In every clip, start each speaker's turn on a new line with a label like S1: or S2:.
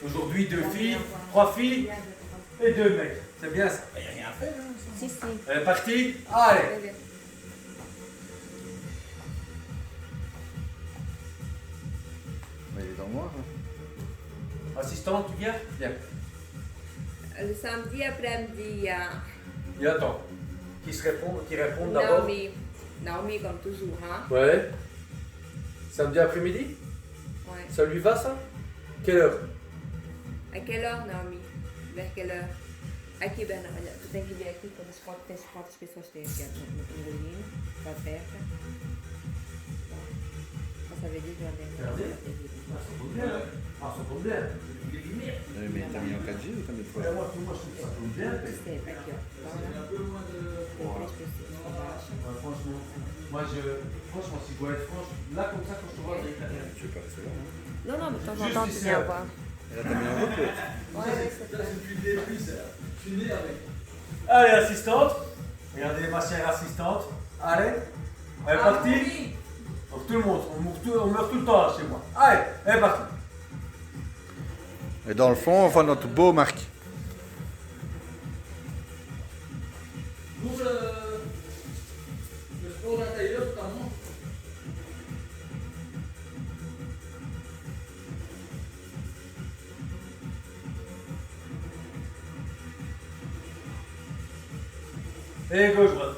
S1: Aujourd'hui, 2 filles, 3 filles et 2 mecs. C'est bien ça. Il n'y a rien à faire. Hein,
S2: Si, si.
S1: elle est partie. Allez.
S3: Mais il est dans le noir. Hein.
S1: Assistante, tu viens? Viens.
S2: Le samedi après-midi, il y a
S1: Et attends. Qui répond d'abord?
S2: Naomi. Naomi, comme toujours, hein?
S1: Ouais. Samedi après-midi?
S2: Ouais.
S1: Ça lui va ça? Quelle heure?
S2: À quelle heure, Naomi? Vers quelle heure? Aqui, Bernardo, olha, tu tem que vir aqui quando as quatro pessoas têm aqui no bolinho, pra perto. Pra saber de onde é.
S1: Regardez. Ah, ça tombe bien. Ah, ça tombe bien. Les lumières.
S3: Mais t'as mis en 4G ou t'as mis
S1: Ouais, moi, je trouve que ça tombe bien.
S2: Step, aqui, ó. Tem três pessoas pra baixo.
S1: Ouais, franchement, franchement, si je dois être franche, là comme ça, quand je te vois, j'ai rien.
S3: Tu veux pas rester là, hein?
S2: Non, non, mais de temps en
S1: Juste
S2: temps, tu
S1: ici,
S2: viens
S1: là.
S2: voir.
S3: Et là, t'as mis un repos.
S2: Ouais, c'est ça.
S1: Je suis né avec. Allez, assistante. Regardez ma chère assistante. Allez. Elle est partie. Donc tout le monde, on meurt tout le temps là chez moi. Allez, elle est partie.
S3: Et dans le fond, on voit notre beau Marc.
S4: Pour le sport intérieur notamment.
S1: Et gauche, droite.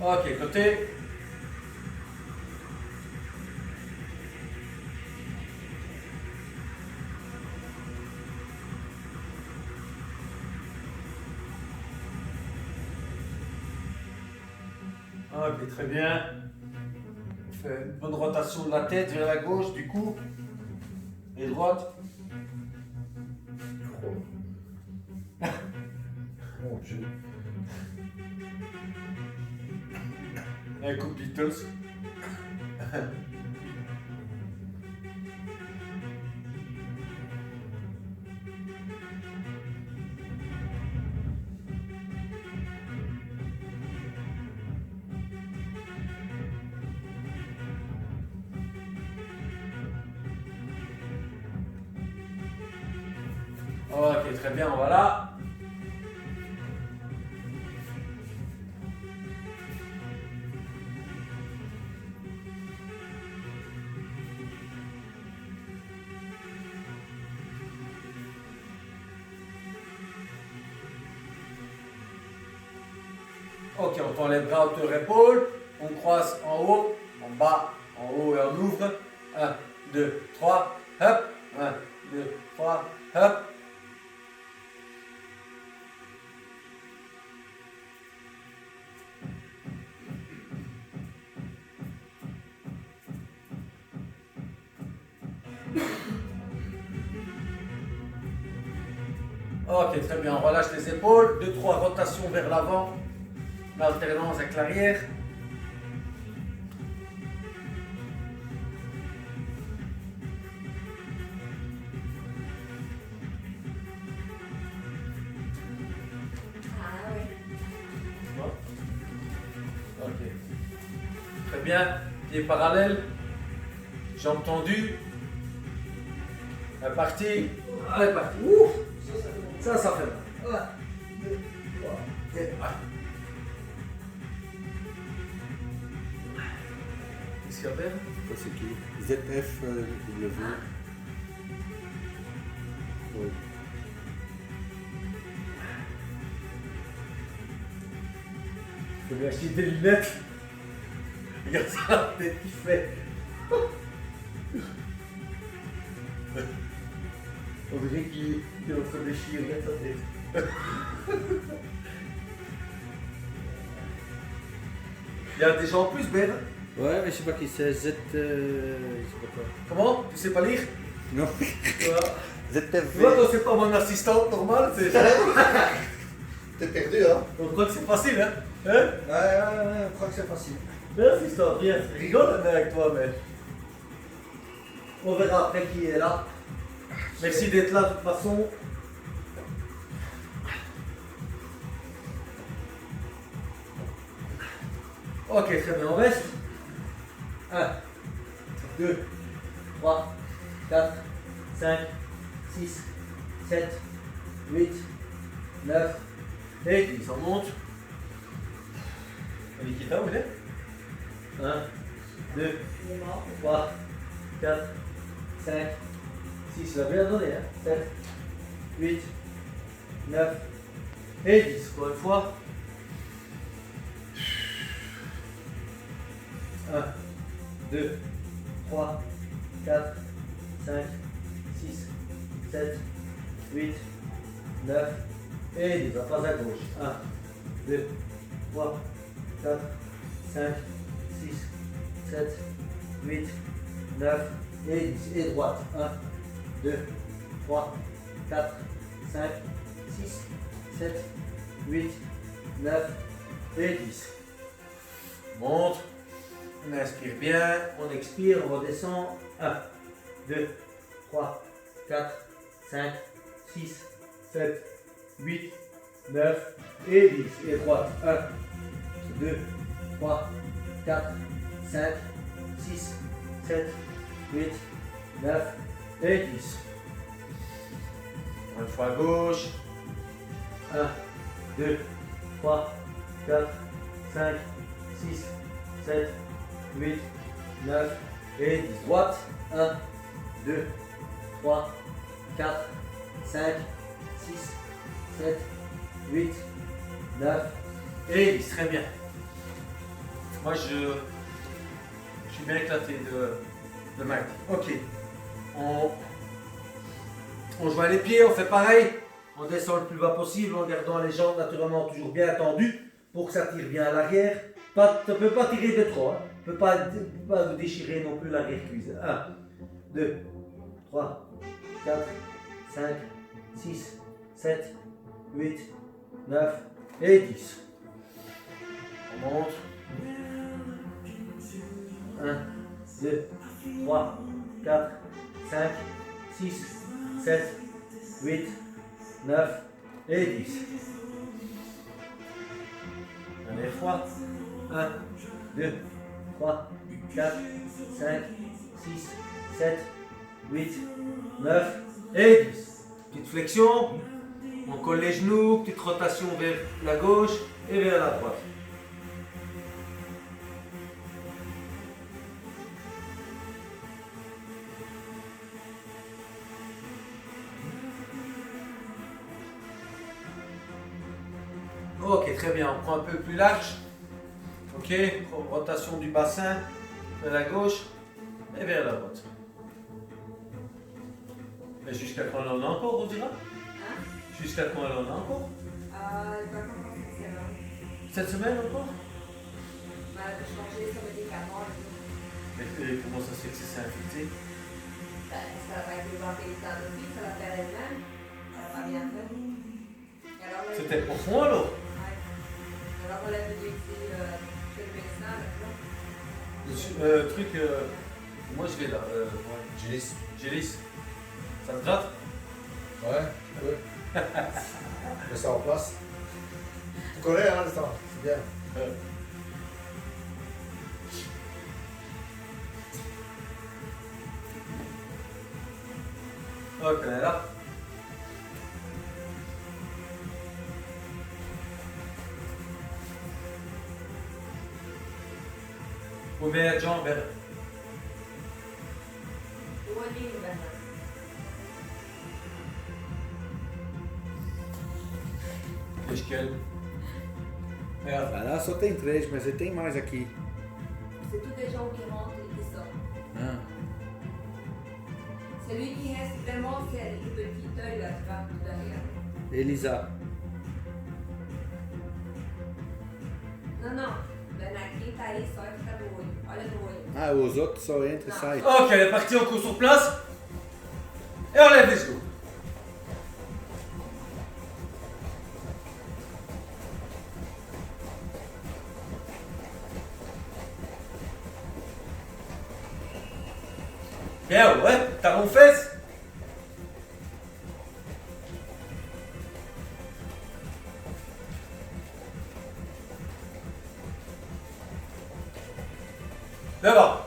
S1: Ok, côté. Ok, très bien. On fait une bonne rotation de la tête vers la gauche, du cou. Et droite.
S3: Mon Dieu.
S1: Un coup Beatles. Ok, très bien, voilà. Ok, on tend les bras hauteur-épaule, on croise en haut, en bas, en haut et on ouvre. 1, 2, 3, hop. 1, 2, 3, hop. Ok, très bien, on relâche les épaules, 2-3 rotations vers l'avant, l'alternance avec l'arrière.
S2: Ah, ouais.
S1: Ok. Très bien, pieds parallèles, jambes tendues. Elle est partie. Elle est partie. Ouf. Ça fait mal. 1, 2, 3, et 1. Qu'est-ce qu'il y a, Ben?
S3: Ça, c'est qui? ZFW. Ouais.
S1: Je vais lui acheter des lunettes. Regarde ça, la tête qu'il fait. On dirait qu'il est en train de déchirer sa tête. Il y a des gens en plus, Ben.
S3: Ouais, mais je sais pas qui c'est. Je sais pas quoi.
S1: Comment? Tu sais pas lire?
S3: Non.
S1: Voilà.
S3: ZFV.
S1: Toi, c'est pas mon assistante normale, c'est...
S3: T'es perdu, hein?
S1: On croit que c'est facile, hein? Hein?
S3: Ouais, je crois que c'est facile.
S1: Merci, ça bien. Je rigole avec toi, mais.
S5: On verra après qui est là.
S1: Merci d'être là de toute façon.
S5: Ok, très bien, on reste. 1, 2, 3, 4, 5, 6, 7, 8, 9 et 10.
S1: On monte. Nikita, où il est?
S5: 1, 2,
S2: Il est mort.
S5: 3, 4, 5, 6, il a bien donné, hein. 7, 8, 9 et 10. Encore une fois. 1, 2, 3, 4, 5, 6, 7, 8, 9 et 10. La phase à gauche. 1, 2, 3, 4, 5, 6, 7, 8, 9 et 10. Et droite. 1, 2, 3, 4, 5, 6, 7, 8, 9 et 10.
S1: Monte. On inspire bien.
S5: On expire, on redescend. 1, 2, 3, 4, 5, 6, 7, 8, 9 et 10. Et droite. 1, 2, 3, 4, 5, 6, 7, 8, 9 et 10.
S1: Une fois à gauche.
S5: 1, 2, 3, 4, 5, 6, 7, 8, 9 et 10. Droite. 1, 2, 3, 4, 5, 6, 7, 8, 9
S1: Et 10. Très bien. Moi, je suis bien éclaté de Mike. Ok. On joue à les pieds, on fait pareil.
S5: On descend le plus bas possible en gardant les jambes naturellement toujours bien tendues pour que ça tire bien à l'arrière. Tu ne peux pas tirer de trop, hein. Tu ne peux pas vous déchirer non plus l'arrière-cuisse. 1, 2, 3, 4, 5, 6, 7, 8, 9 et 10.
S1: On monte.
S5: 1, 2, 3, 4, 5, 6, 7, 8, 9 et 10.
S1: Dernière fois.
S5: 1, 2, 3, 4, 5, 6, 7, 8, 9 et 10.
S1: Petite flexion. On colle les genoux. Petite rotation vers la gauche et vers la droite. Ok, très bien. On prend un peu plus large. Ok, rotation du bassin vers la gauche et vers la droite. Et jusqu'à quand on en a encore, on dira?
S2: Hein?
S1: Jusqu'à quand on en a encore?
S2: Il va commencer cette semaine.
S1: Cette semaine encore?
S2: On a changé son médicament.
S1: Et comment ça se fait que c'est infecté?
S2: Ça n'a pas été vanté dans le fil, ça l'a fait elle-même. Elle n'a pas bien fait. Et alors, là,
S1: C'était profond alors?
S2: Ouais. Alors on l'a fait chez le médecin maintenant.
S1: Moi je vais là.
S3: Gélis.
S1: Gélis. Ça te gratte?
S3: Ouais, un peu. Mets ça en place. Tu connais, hein, le temps. C'est bien.
S1: Ok, on est là. Ouvert, jambes vers.
S2: Olhinho, Bernardo.
S1: Esquerdo. Regarde.
S3: Ah, lá só tem 3, mas tem mais aqui.
S2: C'est tous des gens qui rentrent et qui sortent.
S3: Ah.
S2: Celui qui reste vraiment, c'est le petit œil là, tu vas tout derrière.
S3: Elisa.
S2: Não, não. Bernardo, quem tá aí só fica do olho. Olha no olho.
S3: Ah, os outros só entram e
S2: Não.
S3: saem.
S1: Ok, elle est partie, on court sur place. Et on lève les genoux.
S5: Bien, ouais, talon fesse. Devant.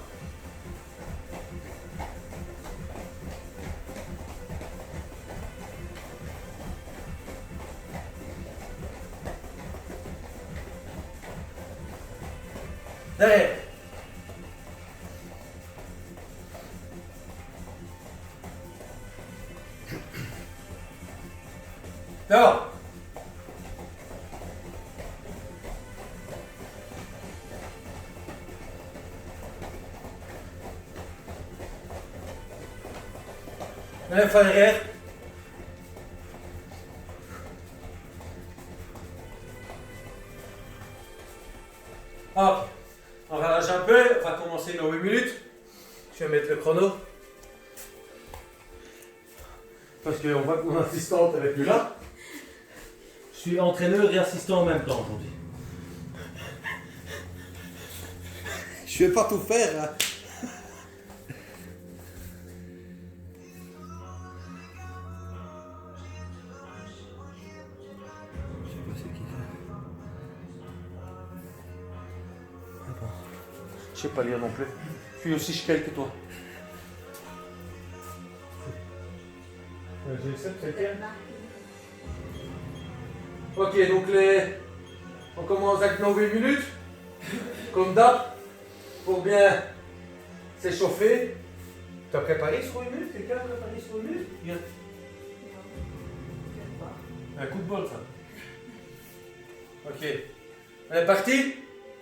S5: Derrière. Devant. Une fois derrière. Hop. On relâche un peu. On va commencer nos 8 minutes. Je vais mettre le chrono. Parce qu'on voit que mon assistante n'est plus là. Je suis entraîneur et assistant en même temps aujourd'hui.
S3: Je vais pas tout faire. Hein.
S5: Je sais pas lire non plus. Je suis aussi schkel que toi. Ok, donc on commence avec nos 8 minutes. Comme d'hab. Pour bien s'échauffer. Tu as préparé sur 8 minutes? Quelqu'un a préparé sur 8 minutes? Bien. Un coup de bol, ça. Ok. On est parti?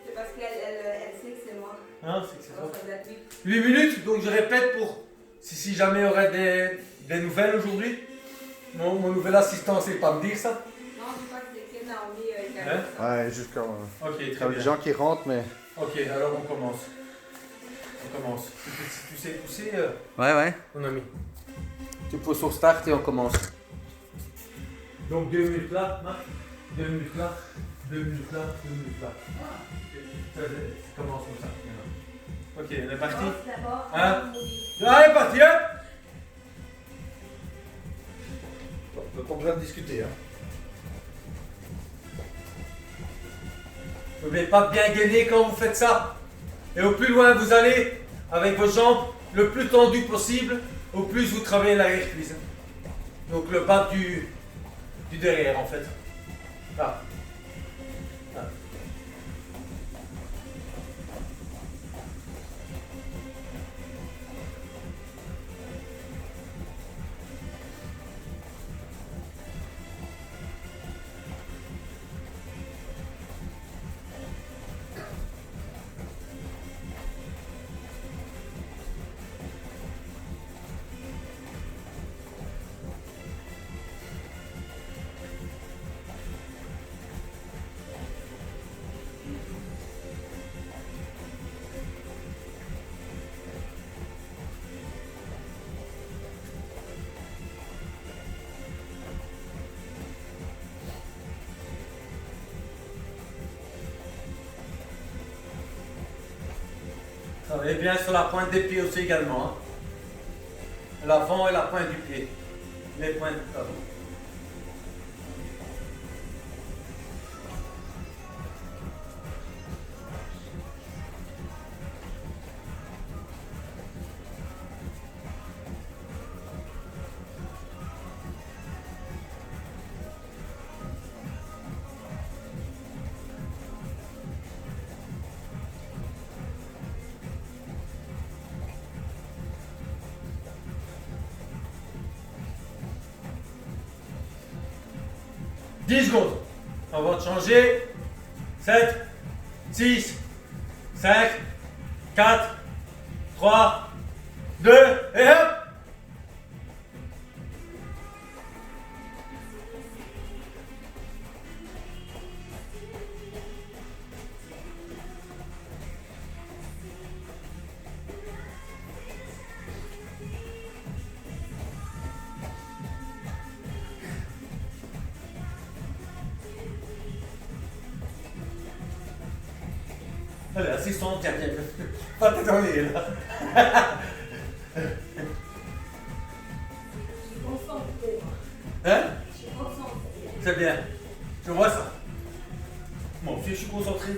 S2: C'est parce qu'elle sait que c'est moi.
S5: Hein, c'est que c'est ça.
S2: Donc, ça doit être lui.
S5: 8 minutes, donc je répète pour si jamais il y aurait des nouvelles aujourd'hui. Mon nouvel assistant, c'est pas me dire ça.
S2: Non, je crois que c'est que Naomi qui a
S5: Hein?
S2: fait ça.
S3: Ouais, jusqu'à.
S5: Ok,
S3: Il y
S5: très
S3: a des
S5: bien.
S3: gens qui rentrent, mais.
S5: Ok, alors on commence. On commence. Si tu sais pousser,
S3: Ouais.
S5: mon ami. Tu poses sur start et on commence. Donc 2 minutes là, Marc. 2 minutes là, 2 minutes là, 2 minutes là. Ça commence comme ça. Ok, on est parti.
S2: Commence d'abord,
S5: Hein?
S2: Naomi.
S5: Allez, parti, hop!
S3: On n'a pas besoin de discuter. Hein.
S5: Vous ne pouvez pas bien gainer quand vous faites ça. Et au plus loin vous allez, avec vos jambes le plus tendues possible, au plus vous travaillez l'arrière-cuisse. Donc le bas du derrière en fait. Là. Là. Travaillez bien sur la pointe des pieds aussi également. Hein. L'avant et la pointe du pied. Les pointes avant. Dix secondes. On va changer. 7, 6, 5, 4, 3, 2, et hop! Allez, assistant, tiens, pas t'étonner là.
S1: Hein? C'est bien. Je vois ça. Moi aussi, je suis concentré.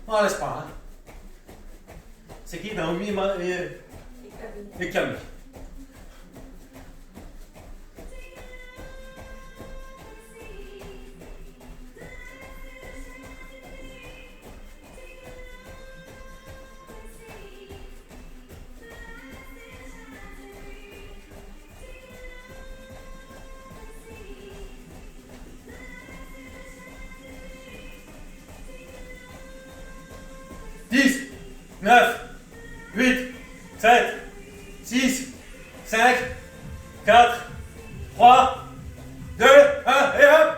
S1: On laisse pas, hein. C'est qui? Naomi et Camille. Dix, 9, 8, 7, 6, 5, 4, 3, 2, 1, et hop!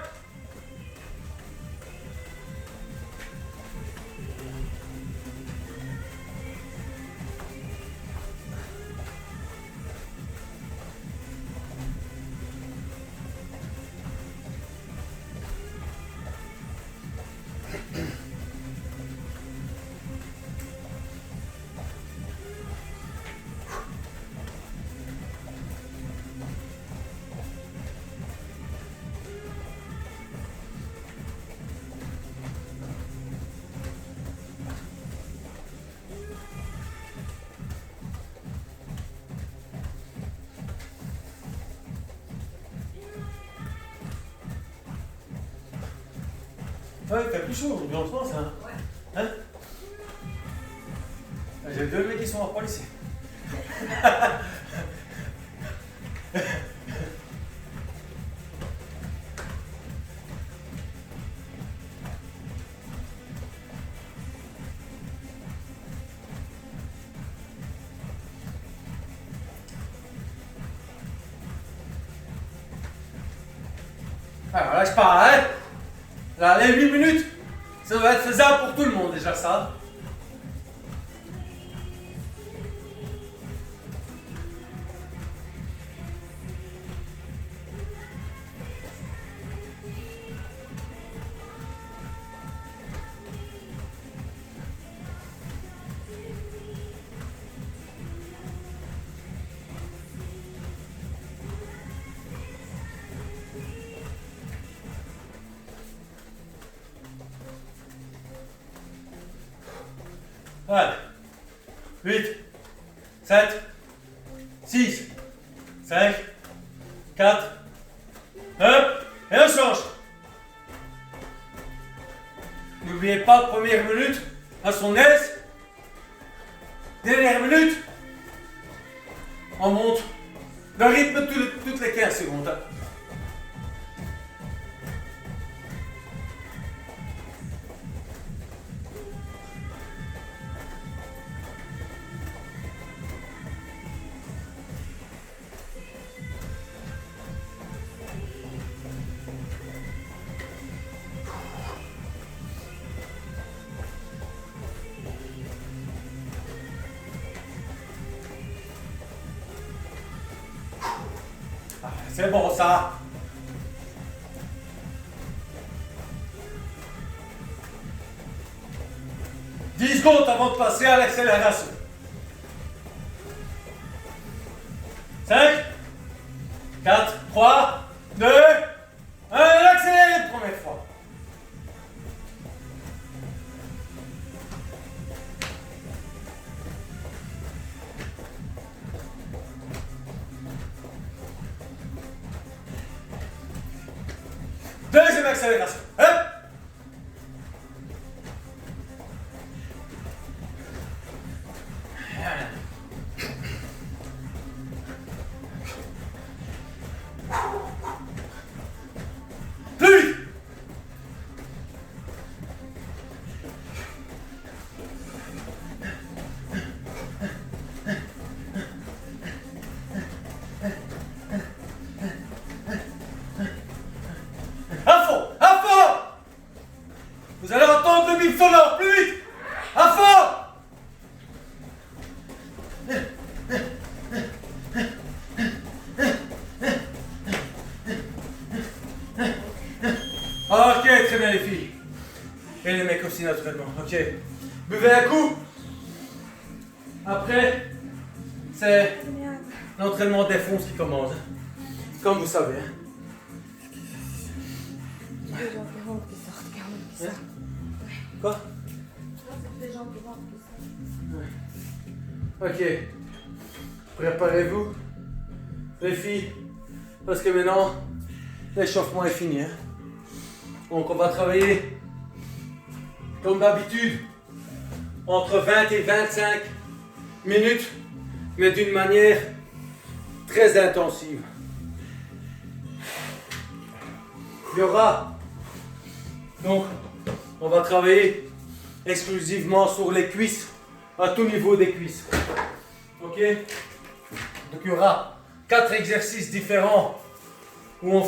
S1: Ouais, il fait plus chaud aujourd'hui en France, hein?
S2: Ouais.
S1: Hein? J'ai deux mecs qui sont à poil ici. Alors lâche pas, hein? Là, les 8 minutes, ça va être faisable pour tout le monde déjà ça. Allez. 8, 7, 6, 5, 4, hop, et on change. N'oubliez pas, première minute, à son aise. Dernière minute, on monte le rythme toutes les 15 secondes. Hein. C'est bon ça. « 10 secondes avant de passer à l'accélération. 5, 4, 3, 2, 1, accélérez une première fois. Deuxième accélération. Hop. très bien les filles. Et les mecs aussi naturellement. Ok. Buvez un coup. Après, c'est l'entraînement défonce qui commence. Comme vous savez.
S2: Les gens qui rentrent, qui sortent, qui rentrent, qui sortent.
S1: Quoi?
S2: C'est les gens qui rentrent, qui sortent.
S1: Ok. Préparez-vous. Les filles. Parce que maintenant, l'échauffement est fini. Hein. Donc on va travailler comme d'habitude entre 20 et 25 minutes, mais d'une manière très intensive. Il y aura, donc on va travailler exclusivement sur les cuisses, à tout niveau des cuisses. Ok? Donc il y aura 4 exercices différents où on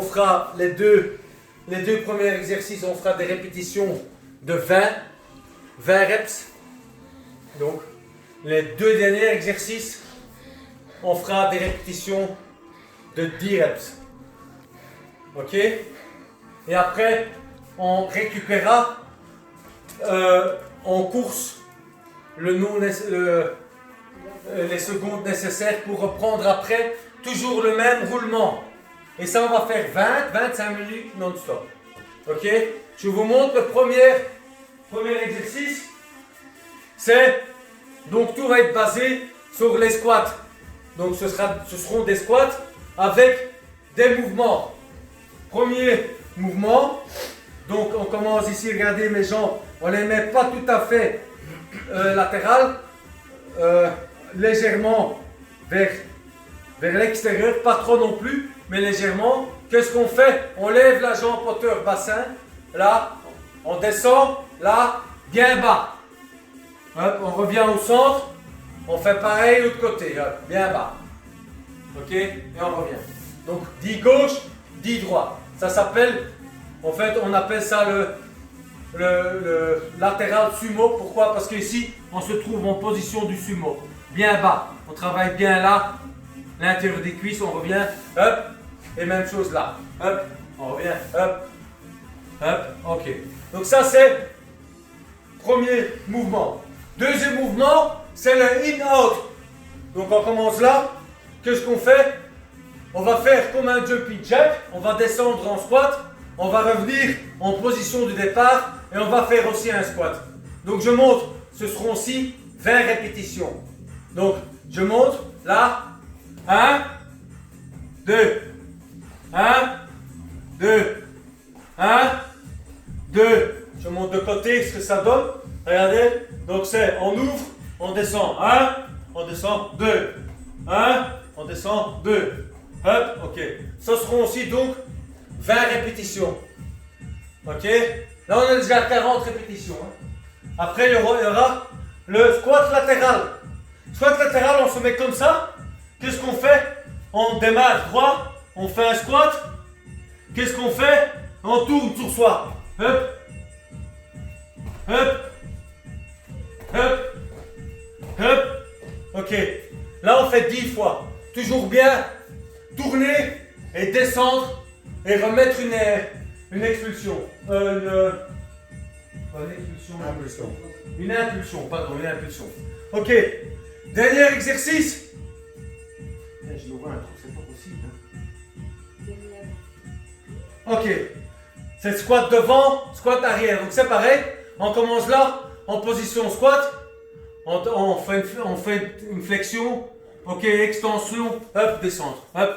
S1: fera les deux premiers exercices, on fera des répétitions de 20 reps. Donc, les 2 derniers exercices, on fera des répétitions de 10 reps. Ok? Et après, on récupérera en course les secondes nécessaires pour reprendre après toujours le même roulement. Et ça, on va faire 20-25 minutes non-stop. Ok? Je vous montre le premier exercice. Donc tout va être basé sur les squats. Donc ce seront des squats avec des mouvements. Premier mouvement. Donc on commence ici, regardez mes jambes. On ne les met pas tout à fait latérales. Légèrement vers l'extérieur, pas trop non plus, mais légèrement. Qu'est-ce qu'on fait? On lève la jambe hauteur bassin, là, on descend, là, bien bas. Hop, on revient au centre, on fait pareil de l'autre côté, hop, bien bas. Ok? Et on revient. Donc 10 gauche, 10 droit. Ça s'appelle, en fait, on appelle ça le latéral sumo. Pourquoi? Parce qu'ici, on se trouve en position du sumo. Bien bas. On travaille bien là, l'intérieur des cuisses, on revient, hop, et même chose là. Hop, on revient, hop, hop, ok. Donc ça c'est premier mouvement. Deuxième mouvement, c'est le in-out. Donc on commence là. Qu'est-ce qu'on fait? On va faire comme un jumping jack. On va descendre en squat. On va revenir en position de départ. Et on va faire aussi un squat. Donc je montre, ce seront aussi 20 répétitions. Donc je montre là. 1, 2, 1, 2, 1, 2. Je montre de côté ce que ça donne. Regardez. Donc c'est, on ouvre, on descend. 1, on descend. 2, 1, on descend. 2. Hop, ok. Ce seront aussi donc 20 répétitions. Ok. Là on a déjà 40 répétitions. Après il y aura le squat latéral. Squat latéral, on se met comme ça. Qu'est-ce qu'on fait? On démarre droit, on fait un squat. Qu'est-ce qu'on fait? On tourne sur soi. Hop, hop, hop, hop. Ok. Là, on fait 10 fois. Toujours bien tourner et descendre et remettre une expulsion. Une impulsion, pardon, une impulsion. Ok. Dernier exercice. Je le vois un truc, c'est pas possible. Ok. C'est squat devant, squat arrière. Donc c'est pareil. On commence là, en position squat. On fait une flexion. Ok, extension. Hop, descendre. Hop.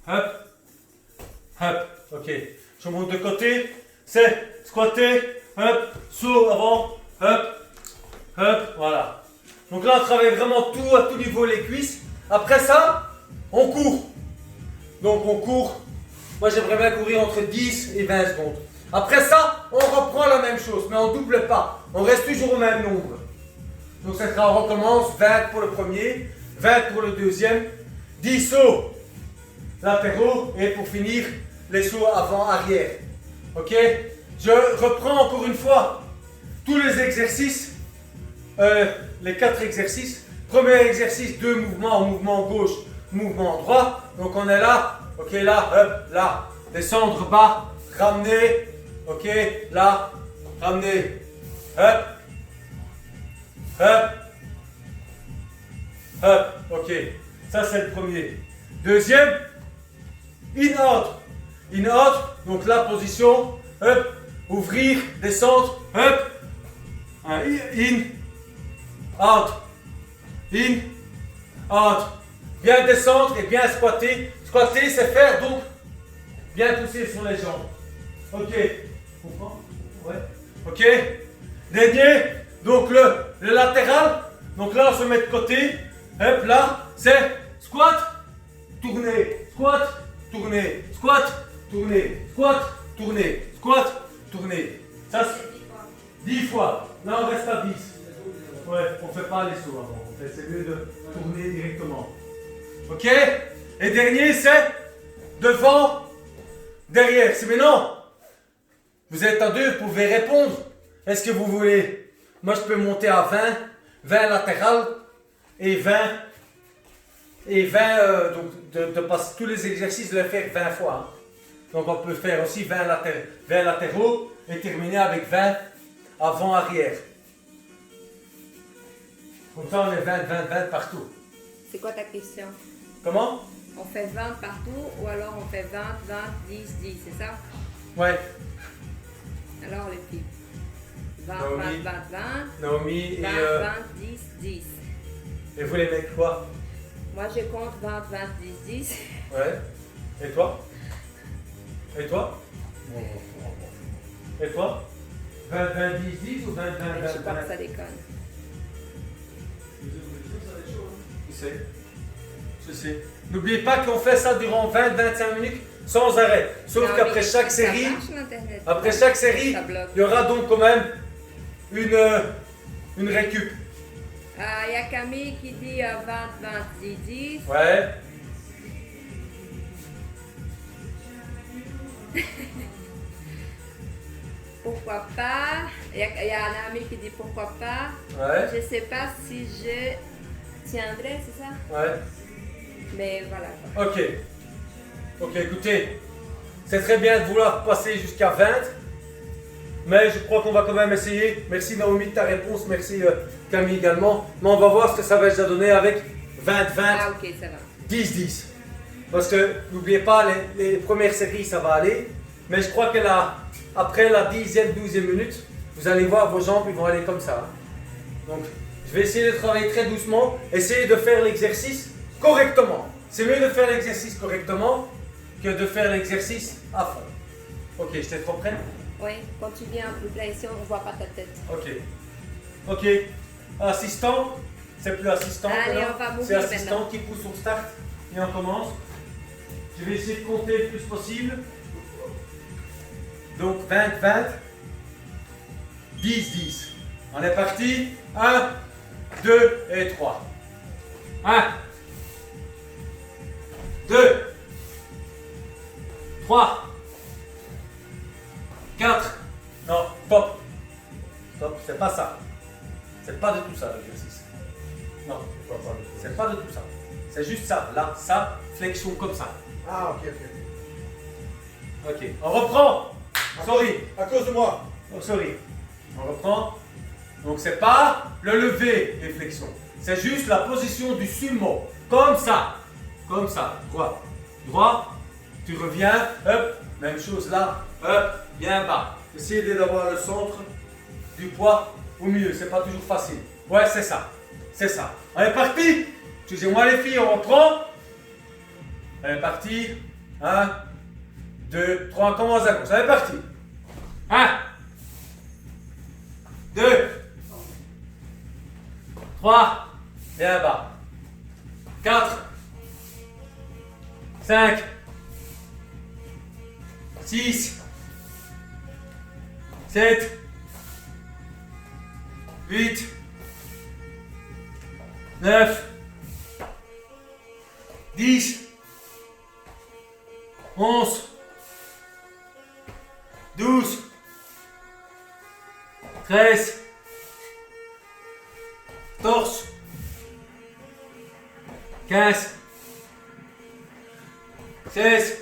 S1: Hop. Hop. Ok. Je monte de côté. C'est squatter. Hop. Saut avant. Hop. Hop. Voilà. Donc là, on travaille vraiment tout à tout niveau les cuisses. Après ça, on court. Donc on court. Moi, j'aimerais bien courir entre 10 et 20 secondes. Après ça, on reprend la même chose, mais on ne double pas. On reste toujours au même nombre. Donc ça sera, on recommence 20 pour le premier, 20 pour le deuxième, 10 sauts latéraux et pour finir, les sauts avant-arrière. Ok? Je reprends encore une fois tous les exercices, les 4 exercices. Premier exercice, 2 mouvements, mouvement gauche, mouvement droit. Donc on est là, ok, là, hop, là, descendre bas, ramener, Ok, là, ramenez. Hop. Hop. Hop. Ok, ça c'est le premier. Deuxième, in-out. In-out, donc la position. Hop. Ouvrir, descendre. Hop. In. Out. In. Out. Bien descendre et bien squatter. Squatter, c'est faire donc bien pousser sur les jambes. Ok. Comprends? Ouais. Ok. Dernier. Donc le latéral. Donc là, on se met de côté. Hop, là, c'est squat, tourner, squat, tourner, squat, tourner, squat, tourner, squat, tourner. Ça, c'est 10 fois. Là, on reste à 10. Ouais, on ne fait pas les sauts avant. C'est mieux de tourner directement. Ok? Et dernier, c'est devant, derrière. C'est maintenant. Vous êtes à deux, vous pouvez répondre. Est-ce que vous voulez? Moi, je peux monter à 20, 20 latérales et 20. Et 20, donc de passer tous les exercices, de les faire 20 fois. Hein. Donc, on peut faire aussi 20 latéraux et terminer avec 20 avant-arrière. Comme ça, on est 20, 20, 20 partout.
S2: C'est quoi ta question?
S1: Comment?
S2: On fait 20 partout ou alors on fait 20, 20, 10, 10, c'est ça?
S1: Ouais.
S2: Alors les filles. 20,
S1: Naomi.
S2: 20, 20, 20.
S1: Naomi
S2: 20,
S1: et...
S2: 20, 10, 10.
S1: Et vous les mecs quoi?
S2: Moi je compte 20, 20, 10, 10.
S1: Ouais. Et toi? Et toi? Et toi? 20, 20, 10, 10 ou 20, 20, 20,
S2: Je sais pas
S1: 20?
S2: que ça déconne.
S1: Je sais. N'oubliez pas qu'on fait ça durant 20-25 minutes sans arrêt. Sauf
S2: Non,
S1: qu'après
S2: mais
S1: chaque
S2: ça
S1: série,
S2: marche, l'Internet.
S1: après chaque série,
S2: Ça bloque.
S1: il y aura donc quand même une récup.
S2: Il y a Camille qui dit 20, 20, 10, 10.
S1: Ouais.
S2: Pourquoi pas? Il y a un ami qui dit pourquoi pas.
S1: Ouais.
S2: Je sais pas si je tiendrai, c'est ça?
S1: Ouais.
S2: Mais voilà. Quoi.
S1: Ok. Ok, écoutez. C'est très bien de vouloir passer jusqu'à 20. Mais je crois qu'on va quand même essayer. Merci Naomi de ta réponse. Merci Camille également. Mais on va voir ce que ça va déjà donner avec 20-20.
S2: Ah ok, ça va.
S1: 10-10. Parce que n'oubliez pas, les premières séries, ça va aller. Mais je crois que après la 10e, 12e minute, vous allez voir vos jambes, ils vont aller comme ça. Donc, je vais essayer de travailler très doucement. Essayez de faire l'exercice correctement. C'est mieux de faire l'exercice correctement que de faire l'exercice à fond. Ok, j'étais trop prêt?
S2: Oui, quand tu viens plus là ici, on ne voit pas ta tête.
S1: Ok. Ok. Assistant, c'est plus assistant.
S2: Allez,
S1: maintenant.
S2: on va mourir
S1: C'est assistant
S2: maintenant.
S1: qui pousse au start. Et on commence. Je vais essayer de compter le plus possible. Donc 20, 20. 10, 10. On est parti. 1, 2 et 3. 1, 2, 3, 4. Non, stop. Stop, c'est pas ça. C'est pas de tout ça l'exercice. Non, c'est pas de tout ça. C'est juste ça. Là, ça, flexion comme ça.
S3: Ah, ok, ok.
S1: Ok, on reprend. Sorry.
S3: À cause de moi.
S1: Oh, sorry. On reprend. Donc c'est pas le lever, les flexions. C'est juste la position du sumo. Comme ça. Comme ça. Droit. Droit. Tu reviens. Hop. Même chose là. Hop. Bien bas. Essayez d'avoir le centre du poids au milieu. C'est pas toujours facile. Ouais, c'est ça. C'est ça. On est parti. Excusez-moi les filles, on reprend. On est parti. 1, 2, 3. On commence à gauche. On est parti. 1, 2, 3, bien bas. 4, 5, 6, 7, 8, 9, 10, 11, 12, 13, 14, 15, 16,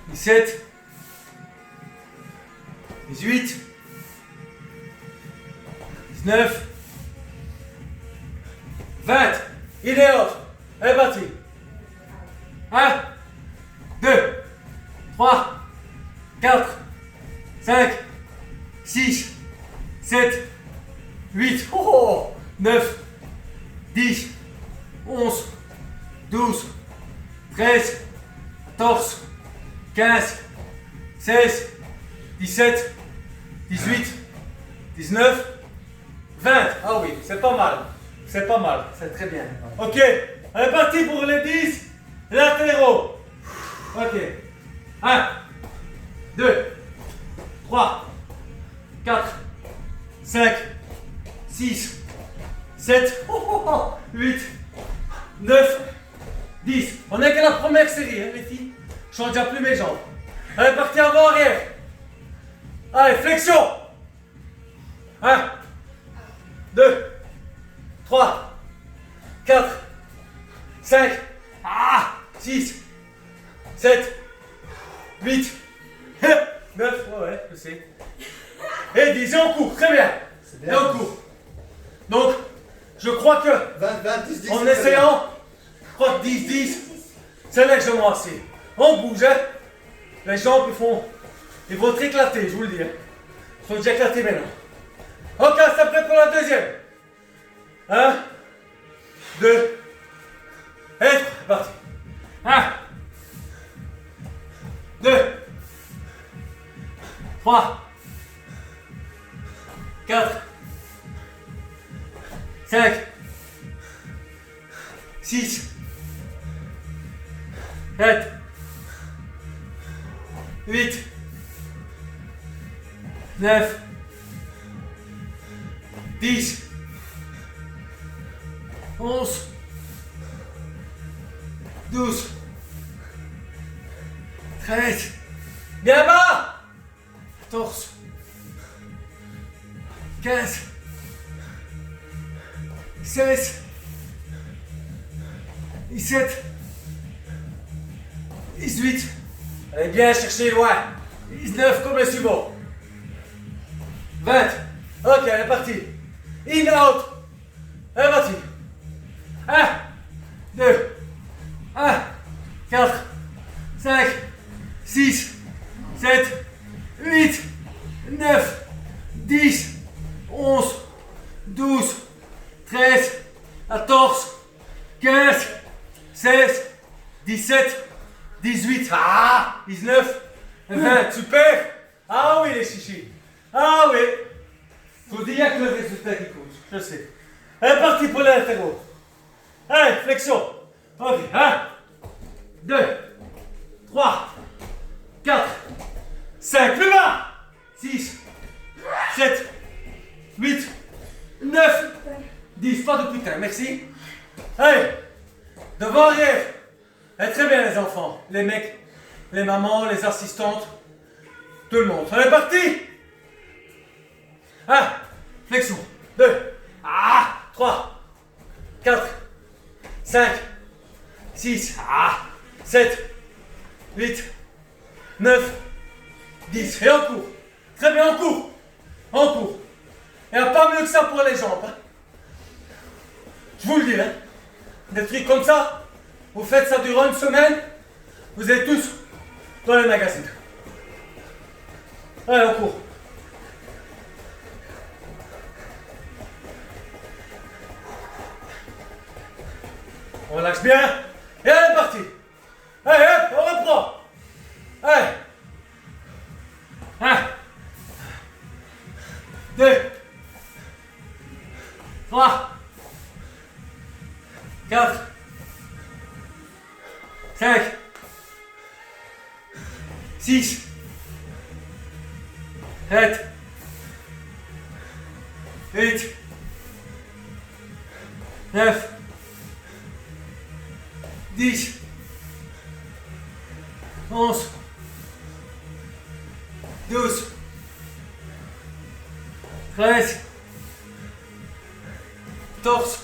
S1: 17, 18, 19, 20. Il est autre. Elle est partie. 1, 2, 3, 4, 5, 6, 7, 8, 9, 10, 11, 12, 13, 14, 15, 16, 17, 18, 19, 20. Ah oui, c'est pas mal. C'est pas mal, c'est très bien. Ok, on est parti pour les 10 latéraux. Ok. 1, 2, 3, 4, 5, 6, 7, 8, 9, 10. On n'est que la première série, hein, les filles. Je change déjà plus mes jambes. Allez, parti avant, arrière. Allez, flexion. 1, 2, 3, 4, 5, 6, 7, 8, 9, ouais, je sais. Et 10, et on court, très bien.
S3: C'est bien.
S1: Et on court. Donc, je crois que
S3: 20, 10, 10.
S1: en essayant, je crois que 10, 10, c'est largement assez. On bouge, hein. Les jambes, ils vont être éclatés, je vous le dis. Hein. Ils sont déjà éclatés maintenant. Ok, c'est prêt pour la deuxième. 1, 2, et 3, parti. 1, 2, 3, 4, 5, 6, 7, 8, 9, 10, 11, 12, 13, bien bas, 14, 15, 16, 17, 18, allez bien chercher loin, 19 comme le sumo, 20, ok, elle est partie, in, out, elle est partie, 1, 2, 1, 4, 5, 6, 7, 8, 9, 10, 11, 12, 13, 14, 15, 16, 17, 18, 19, 20, super. Ah oui les chichis, ah oui. Je vous dis, il n'y a que le résultat qui compte, je sais. Elle est partie pour les latéraux. Allez, flexion. Ok, 1, 2, 3, 4, 5, plus bas. 6, 7, 8, 9, 10, pas de putain, merci. Allez, devant, arrière. Et très bien les enfants, les mecs, les mamans, les assistantes, tout le monde. On est parti. 1, flexion, 2, 3, 4, 5, 6, 7, 8, 9, 10. Et on court. Très bien, on court. On court. Il n'y a pas mieux que ça pour les jambes. Hein. Je vous le dis, hein. Des trucs comme ça, vous faites ça durant une semaine, vous êtes tous dans les magazines. Allez, on court. On relâche bien. Et allez, parti. Allez, hop, on reprend. Allez. 1, 2, 3, 4, 5, 6, 7, 8, 9, 10, 11, 12, 13, 14,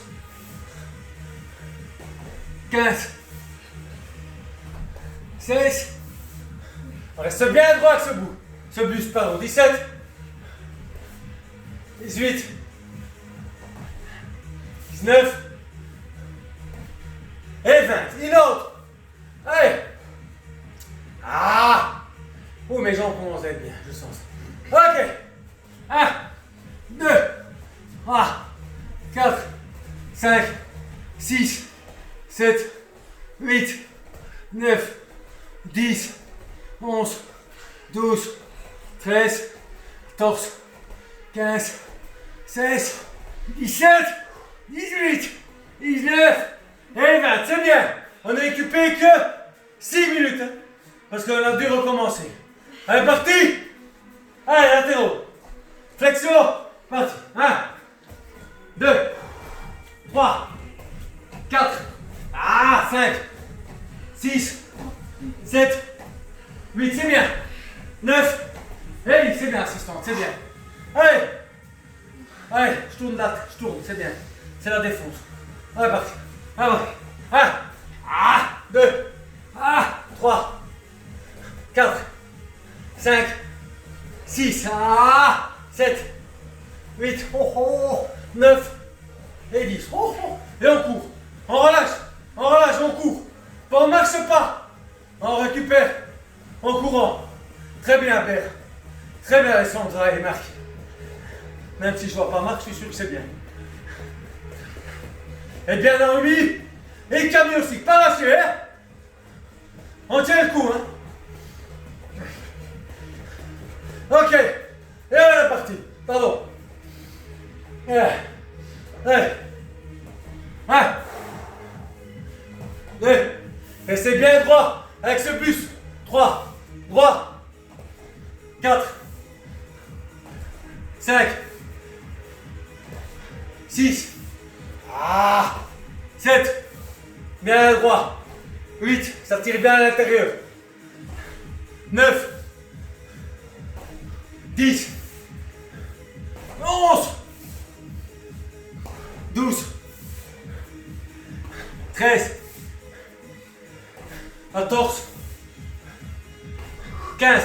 S1: 15, 16, on reste bien droit avec ce bout, ce buste, pardon, 17, 18, 19 et 20. Une autre. Allez. Ah. Oh, mes jambes commencent à être bien, je sens ça. Ok. 1, 2, 3, 4, 5, 6, 7, 8, 9, 10, 11, 12, 13, 14, 15, 16, 17, 18, 19 et 20. C'est bien. On n'a occupé que 6 minutes. Hein, parce qu'on a dû recommencer. Allez, parti. Allez, latéraux. Flexion. Parti. 1, 2, 3, 4, 5, 6, 7, 8, c'est bien. 9, hey, c'est bien, assistante, c'est bien. Allez, allez, je tourne là, je tourne, c'est bien. C'est la défonce. Allez, parti. Allez, 1, 2, 3, 4, 5, 6, 7, 8, 9 et 10. Et on court. On relâche, on court. On ne marche pas. On récupère en courant. Très bien, Père. Très bien, Alessandra et Marc. Même si je ne vois pas Marc, je suis sûr que c'est bien. Et bien, Naomi et Camille aussi. Pas lâcher, hein. On tient le coup, hein. Ok. Et on est parti. Pardon. Allez. 1, 2. Restez bien droit avec ce bus. 3. Droit. 4. 5. 6. 7. Bien droit. 8. Ça tire bien à l'intérieur. 9. 10. 11. 12. 13. 14. 15.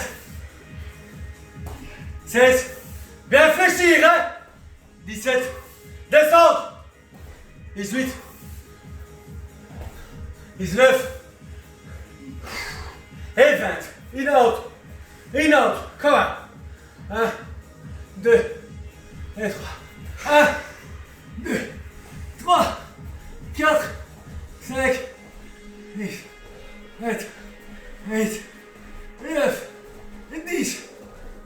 S1: 16. Bien fléchir, hein. 17. Descendre. 18. 19. Et 20. Une autre. Une autre. Come on. 1, 2 et 3. 1, 2, 3, 4, 5, 6, 7, 8, 9, 10,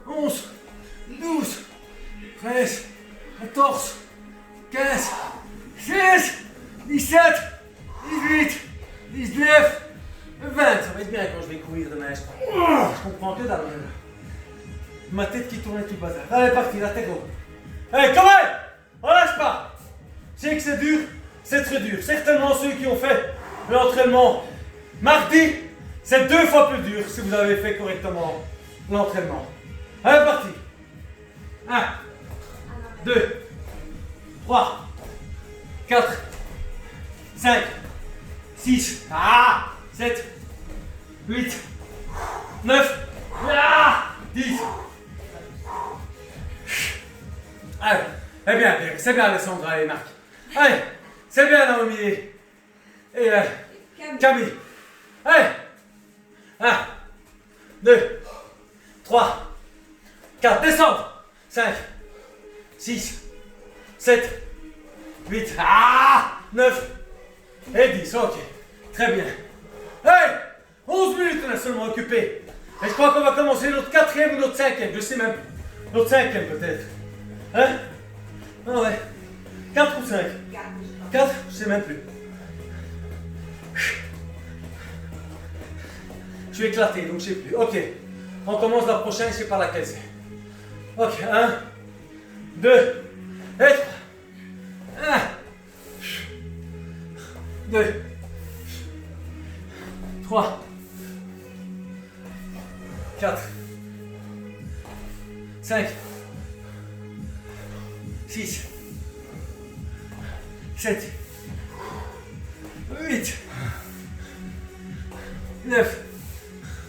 S1: 11, 12, 13, 14, 15, 16, 17, 18, 19, 20. Ça va être bien quand je vais courir demain, je crois. Je comprends que dalle. Ma tête qui tourne et tout le bazar. Allez, parti, là, t'es gros. Allez, quand même. On lâche pas. Je sais que c'est dur, c'est très dur. Certainement ceux qui ont fait l'entraînement mardi, c'est 2 fois plus dur si vous avez fait correctement l'entraînement. Allez, parti. 1, 2, 3, 4, 5, 6, 7, 8, 9, 10. Allez, eh bien, c'est bien Alessandra et Marc. Allez, c'est bien Naomi et Camille. Allez, 1, 2, 3, 4, descendre. 5, 6, 7, 8, 9 et 10. Ok, très bien. Hey, 11 minutes on a seulement occupé. Et je crois qu'on va commencer notre 4e ou notre 5e, je sais même plus. Notre 5e peut-être. Hein? Ah ouais. 4 ou 5? 4, je sais même plus. Je suis éclaté, donc je sais plus. Ok. On commence la prochaine, je sais pas laquelle c'est. Ok, 1, 2, et 3. 1, 2, 3, 4, 5, 6, 7, 8, 9,